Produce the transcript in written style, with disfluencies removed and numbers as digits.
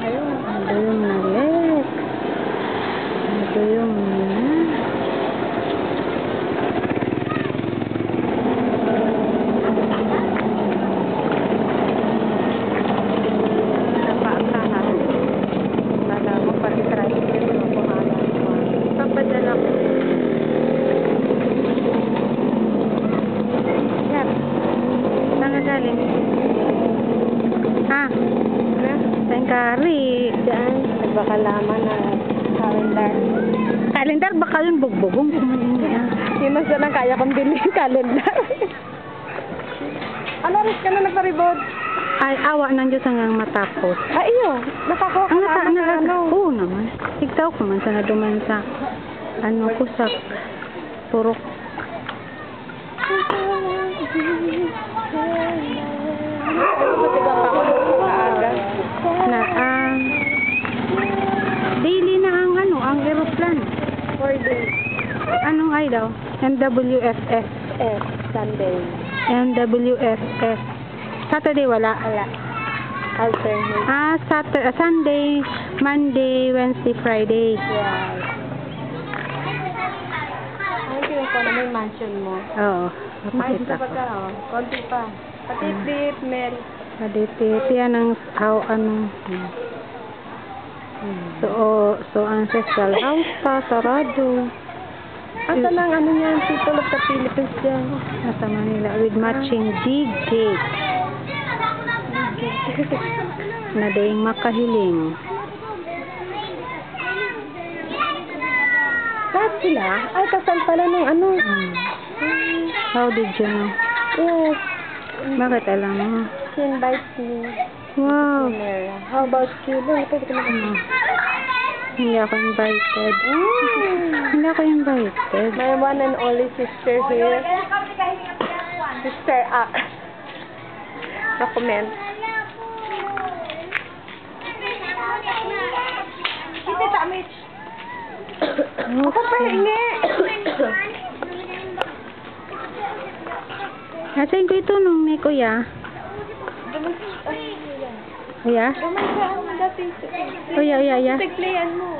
Naduyong na Lex. Naduyong na. Papadala ko. Yan. Saan na galing? Ha? Saan kari? Diyan. Nagbakalaman ng calendar. Calendar? Baka yung bugbugong. Yun ang sanang kaya kong bilhin calendar. Ano rin ka na nagparibod? Ay, awa ng Diyos hanggang matapos. Ay, iyo. Nakakuha ka na ano. Oo naman. Tigtaw ko man sana duman sa ano ko sa turok. Na ang daily na ang ano, ang aeroplan. 4 days. Anong ay daw? MWFS. Sunday. MWFS. Saturday wala. Alternate. Sunday, Monday, Wednesday, Friday. Yeah. Ay, kinuha na may mansion mo. Oo. Mapakita ko. Konti pa. Patip-dip, Mel. Padipit. Yan ang ano. So ancestral house pa, sarado. Asa nang ano niyan, people of the Philippines dyan. Nasa Manila with matching big gate. Na dayang makahiling. Lahat sila? Ay, kasal pala ng ano. How did you know? Yes. Bakit alam mo? She invites me. Wow. How about you? Pwede ka naman. Hindi ako invited. Hindi ako invited. My one and only sister here. Sister document. Hindi tamit. Ako pa hingi. Natin ko ito nung ni Kuya. Kuya? Duman ka ang dati. Kuya. Tigplayan mo.